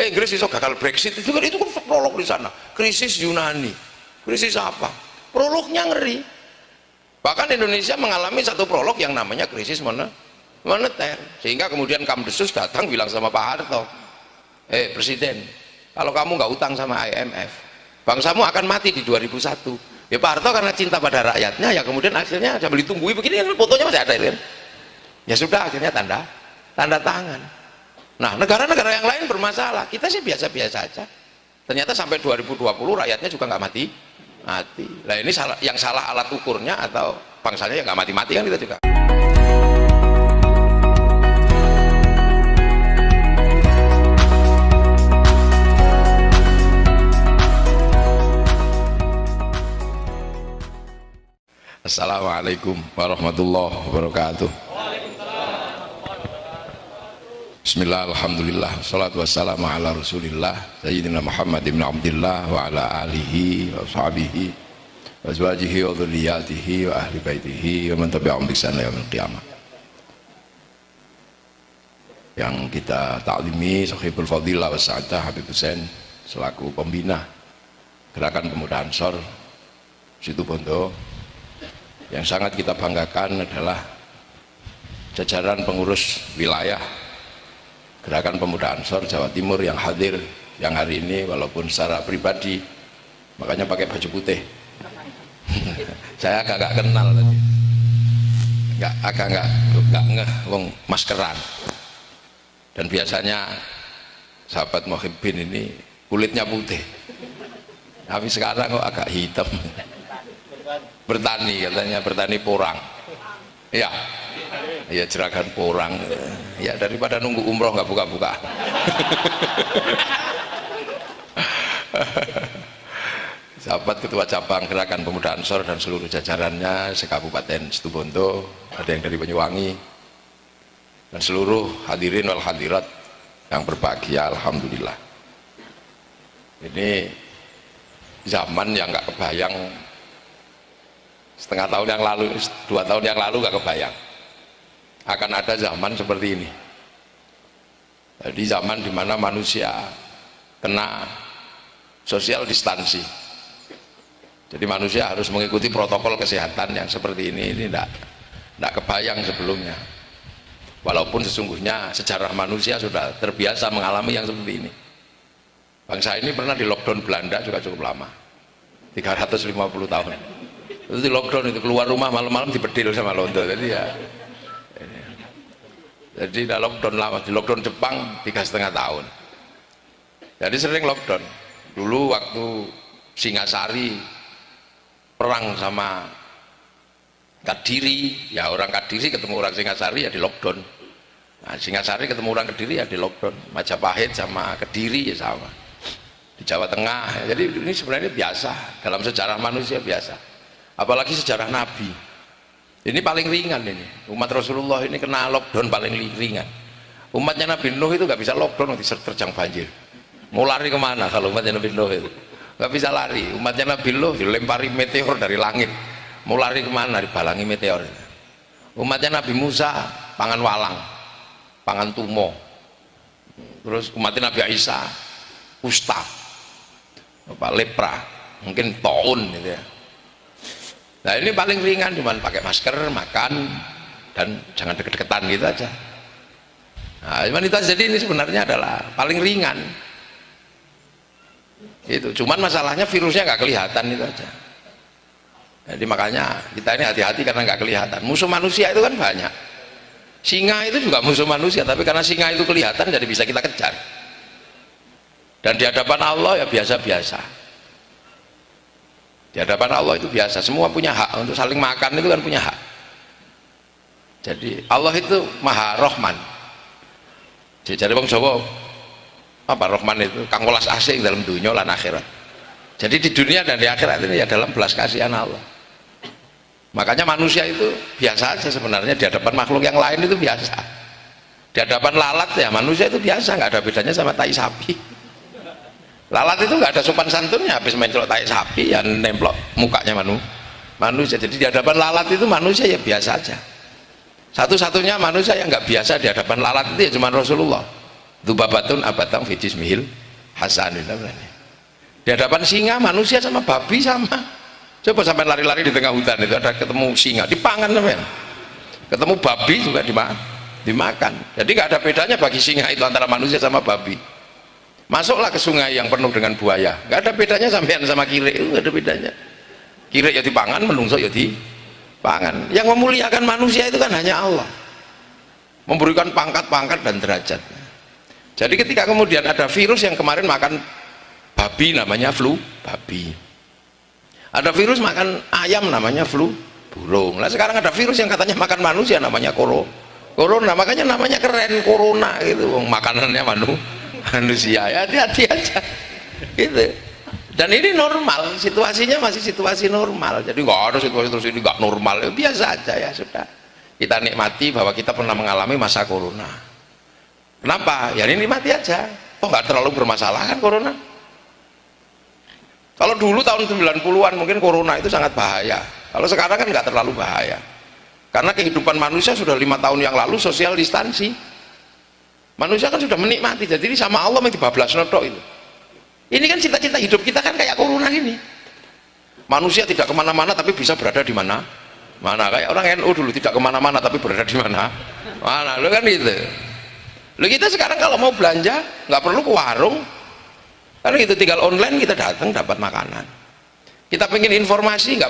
Inggris iso gagal Brexit itu kan prolog di sana. Krisis Yunani, krisis apa? Prolognya ngeri. Bahkan Indonesia mengalami satu prolog yang namanya krisis moneter, sehingga kemudian Kamdesus datang bilang sama Pak Harto, Presiden, kalau kamu nggak utang sama IMF, bangsamu akan mati di 2001. Ya Pak Harto karena cinta pada rakyatnya, ya kemudian akhirnya sambil ditunggui begini kan, fotonya masih ada kan? Ya sudah, akhirnya tanda tangan. Nah, negara-negara yang lain bermasalah, kita sih biasa-biasa aja. Ternyata sampai 2020 rakyatnya juga nggak mati. Nah ini salah, yang salah alat ukurnya atau bangsanya yang nggak mati-mati kan kita juga. Assalamualaikum warahmatullahi wabarakatuh. Bismillah, alhamdulillah, salatu wassalamu ala rasulillah Sayyidina Muhammad ibn Abdillah wa ala alihi wa sahbihi wa azwajihi wa dhurriyyatihi wa ahli baitihi wa man tabi'ahum bi ihsan ila yaumil qiyamah. Yang kita taklimi Sahibul Fadilah wa Sa'adah Habib Hussein selaku pembina Gerakan Pemuda Ansor Situbondo. Yang sangat kita banggakan adalah jajaran pengurus wilayah Gerakan Pemuda Ansor Jawa Timur yang hadir, yang hari ini walaupun secara pribadi makanya pakai baju putih. Saya agak nggak kenal tadi, agak nggak ngeh wong maskeran. Dan biasanya sahabat Muhibbin ini kulitnya putih, tapi sekarang kok agak hitam. Bertani katanya, bertani porang. Ya, ya jeragan porang. Ya daripada nunggu umroh nggak buka-buka. Sahabat Ketua Cabang Gerakan Pemuda Ansor dan seluruh jajarannya se-Kabupaten Situbondo, ada yang dari Banyuwangi, dan seluruh hadirin wal hadirat yang berbahagia, alhamdulillah. Ini zaman yang nggak kebayang. Setengah tahun yang lalu, 2 tahun yang lalu nggak kebayang akan ada zaman seperti ini. Jadi zaman dimana manusia kena social distansi. Jadi manusia harus mengikuti protokol kesehatan yang seperti ini tidak kebayang sebelumnya. Walaupun sesungguhnya sejarah manusia sudah terbiasa mengalami yang seperti ini. Bangsa ini pernah di lockdown Belanda juga cukup lama, 350 tahun. Itu di lockdown, itu keluar rumah malam-malam dibedil sama Londo. Jadi ya, jadi di lockdown lama, di lockdown Jepang 3,5 tahun. Jadi sering lockdown. Dulu waktu Singasari perang sama Kadiri, ya orang Kadiri ketemu orang Singasari ya di lockdown. Nah, Singasari ketemu orang Kediri ya di lockdown. Majapahit sama Kediri ya sama. Di Jawa Tengah. Jadi ini sebenarnya biasa dalam sejarah manusia, biasa. Apalagi sejarah Nabi. Ini paling ringan ini. Umat Rasulullah ini kena lockdown paling ringan. Umatnya Nabi Nuh itu nggak bisa lockdown, terjang banjir. Mau lari kemana kalau umatnya Nabi Nuh itu? Nggak bisa lari. Umatnya Nabi Nuh dilempari meteor dari langit. Mau lari kemana? Dibalangi meteor. Umatnya Nabi Musa pangan walang, pangan tumo. Terus umatnya Nabi Isa kusta, lepra, mungkin taun gitu ya. Nah ini paling ringan, cuman pakai masker, makan, dan jangan deket-deketan gitu aja. Nah imunitas jadi ini sebenarnya adalah paling ringan. Itu, cuman masalahnya virusnya nggak kelihatan itu aja. Jadi makanya kita ini hati-hati karena nggak kelihatan. Musuh manusia itu kan banyak. Singa itu juga musuh manusia, tapi karena singa itu kelihatan jadi bisa kita kejar. Dan di hadapan Allah ya biasa-biasa. Di hadapan Allah itu biasa, semua punya hak untuk saling makan, itu kan punya hak. Jadi Allah itu Maha Rahman. Jadi bang Jawa apa Rahman itu kang welas asih dalam dunia lan akhirat. Jadi di dunia dan di akhirat ini ya dalam belas kasihan Allah. Makanya manusia itu biasa aja sebenarnya di hadapan makhluk yang lain itu biasa. Di hadapan lalat ya manusia itu biasa, nggak ada bedanya sama tai sapi. Lalat itu nggak ada sopan santunnya, habis mencolok tai sapi ya nemplok mukanya manusia. Jadi di hadapan lalat itu manusia ya biasa aja. Satu-satunya manusia yang nggak biasa di hadapan lalat itu ya cuma Rasulullah. Dzubabatun abatang fi jismihil hasanin. Di hadapan singa manusia sama babi sama. Coba sampai lari-lari di tengah hutan itu ada ketemu singa dipangan sampean. Ketemu babi juga dimakan. Jadi nggak ada bedanya bagi singa itu antara manusia sama babi. Masuklah ke sungai yang penuh dengan buaya, nggak ada bedanya sampean sama kire, nggak ada bedanya. Kire ya dipangan, menungso ya dipangan. Yang memuliakan manusia itu kan hanya Allah, memberikan pangkat-pangkat dan derajat. Jadi ketika kemudian ada virus yang kemarin makan babi namanya flu babi, ada virus makan ayam namanya flu burung. Nah sekarang ada virus yang katanya makan manusia namanya corona, makanya namanya keren corona gitu, makanannya manusia. Ya hati-hati aja gitu. Dan ini normal, situasinya masih situasi normal, jadi nggak ada situasi terus ini nggak normal, ya biasa aja ya sudah. Kita nikmati bahwa kita pernah mengalami masa corona. Kenapa? Ya ini nikmati aja, kok nggak terlalu bermasalah kan corona. Kalau dulu tahun 90-an mungkin corona itu sangat bahaya, kalau sekarang kan nggak terlalu bahaya karena kehidupan manusia sudah 5 tahun yang lalu social distansi, manusia kan sudah menikmati. Jadi ini sama Allah yang dibablas notok itu. Ini kan cita-cita hidup kita kan kayak corona ini, manusia tidak kemana-mana tapi bisa berada di mana kayak orang NU dulu tidak kemana-mana tapi berada di mana lo kan gitu. Lo kita sekarang kalau mau belanja nggak perlu ke warung, karena itu tinggal online kita datang dapat makanan. Kita pengen informasi nggak